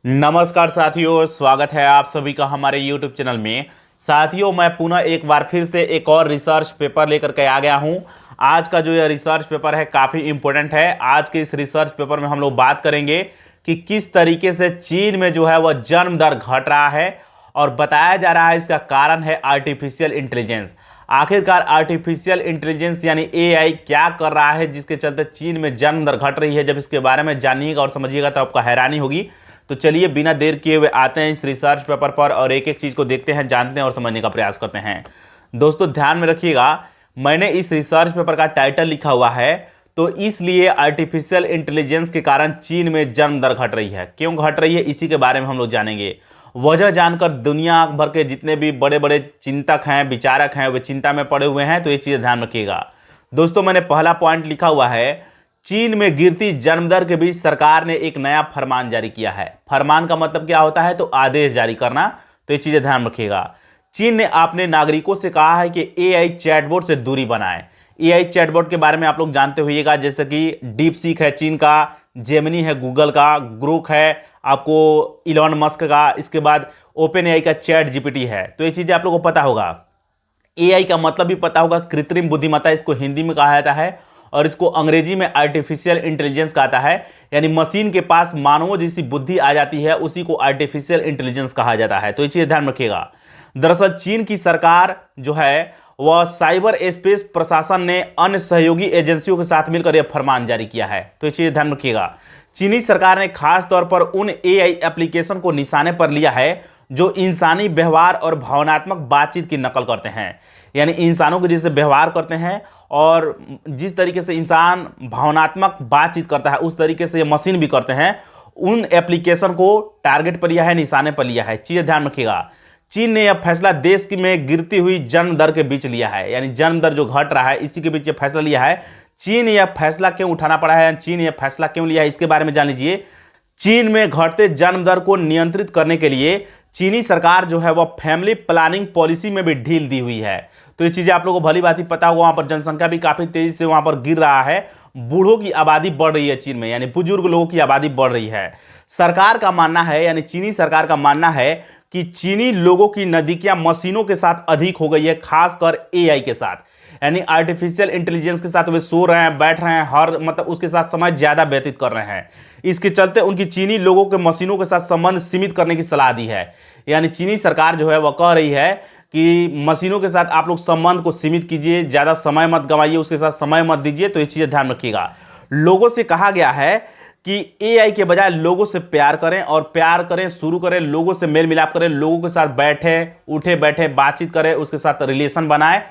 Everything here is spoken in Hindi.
नमस्कार साथियों, स्वागत है आप सभी का हमारे YouTube चैनल में। साथियों, मैं पुनः एक बार फिर से एक और रिसर्च पेपर लेकर के आ गया हूं। आज का जो यह रिसर्च पेपर है काफ़ी इम्पोर्टेंट है। आज के इस रिसर्च पेपर में हम लोग बात करेंगे कि किस तरीके से चीन में जो है वह जन्म दर घट रहा है और बताया जा रहा है इसका कारण है आर्टिफिशियल इंटेलिजेंस। आखिरकार आर्टिफिशियल इंटेलिजेंस यानी एआई क्या कर रहा है जिसके चलते चीन में जन्म दर घट रही है। जब इसके बारे में जानिएगा और समझिएगा तो आपको हैरानी होगी। तो चलिए बिना देर किए हुए आते हैं इस रिसर्च पेपर पर और एक एक चीज़ को देखते हैं, जानते हैं और समझने का प्रयास करते हैं। दोस्तों ध्यान में रखिएगा, मैंने इस रिसर्च पेपर का टाइटल लिखा हुआ है तो इसलिए आर्टिफिशियल इंटेलिजेंस के कारण चीन में जन्म दर घट रही है। क्यों घट रही है इसी के बारे में हम लोग जानेंगे। वजह जानकर दुनिया भर के जितने भी बड़े बड़े चिंतक हैं, विचारक हैं, वे चिंता में पड़े हुए हैं। तो ये चीज़ ध्यान रखिएगा। दोस्तों मैंने पहला पॉइंट लिखा हुआ है, चीन में गिरती जन्मदर के बीच सरकार ने एक नया फरमान जारी किया है। फरमान का मतलब क्या होता है? तो आदेश जारी करना। तो ये चीजें ध्यान रखिएगा। चीन ने अपने नागरिकों से कहा है कि एआई चैटबॉट से दूरी बनाएं। एआई चैटबॉट के बारे में आप लोग जानते होइएगा, जैसे कि डीप सीक है चीन का, जेमिनी है गूगल का, ग्रोक है आपको इलॉन मस्क का, इसके बाद ओपन एआई का चैट जीपीटी है। तो ये चीजें आप लोगों को पता होगा। एआई का मतलब भी पता होगा, कृत्रिम बुद्धिमत्ता इसको हिंदी में कहा जाता है और इसको अंग्रेजी में आर्टिफिशियल इंटेलिजेंस कहता है। यानी मशीन के पास मानवों जैसी बुद्धि आ जाती है, उसी को आर्टिफिशियल इंटेलिजेंस कहा जाता है। तो ये चीज ध्यान रखिएगा। दरअसल चीन की सरकार जो है वह साइबर स्पेस प्रशासन ने अन्य सहयोगी एजेंसियों के साथ मिलकर यह फरमान जारी किया है। तो ये चीज ध्यान रखिएगा। चीनी सरकार ने खास तौर पर उन एआई एप्लीकेशन को निशाने पर लिया है जो इंसानी व्यवहार और भावनात्मक बातचीत की नकल करते हैं। यानी इंसानों के जैसे व्यवहार करते हैं और जिस तरीके से इंसान भावनात्मक बातचीत करता है उस तरीके से ये मशीन भी करते हैं। उन एप्लीकेशन को टारगेट पर लिया है, निशाने पर लिया है। चीजें ध्यान रखिएगा। चीन ने यह फैसला देश की में गिरती हुई जन्म दर के बीच लिया है। यानी जन्म दर जो घट रहा है इसी के बीच यह फैसला लिया है। चीन यह फैसला क्यों उठाना पड़ा है, चीन यह फैसला क्यों लिया है, इसके बारे में जान लीजिए। चीन में घटते जन्म दर को नियंत्रित करने के लिए चीनी सरकार जो है वह फैमिली प्लानिंग पॉलिसी में भी ढील दी हुई है। तो ये चीजें आप लोगों को भली बात ही पता होगा। वहां पर जनसंख्या भी काफी तेजी से वहां पर गिर रहा है। बूढ़ों की आबादी बढ़ रही है चीन में, यानी बुजुर्ग लोगों की आबादी बढ़ रही है। सरकार का मानना है, यानी चीनी सरकार का मानना है कि चीनी लोगों की नजदीकियां मशीनों के साथ अधिक हो गई है, खासकर एआई के साथ। यानी आर्टिफिशियल इंटेलिजेंस के साथ वे सो रहे हैं, बैठ रहे हैं, हर मतलब उसके साथ समय ज्यादा व्यतीत कर रहे हैं। इसके चलते उनकी चीनी लोगों के मशीनों के साथ संबंध सीमित करने की सलाह दी है। यानी चीनी सरकार जो है वह कह रही है कि मशीनों के साथ आप लोग संबंध को सीमित कीजिए, ज्यादा समय मत गंवाइए, उसके साथ समय मत दीजिए। तो ये चीजें ध्यान रखिएगा। लोगों से कहा गया है कि एआई के बजाय लोगों से प्यार करें और प्यार करें शुरू करें, लोगों से मेल मिलाप करें, लोगों के साथ बैठे उठे बैठे बातचीत करें, उसके साथ रिलेशन बनाएं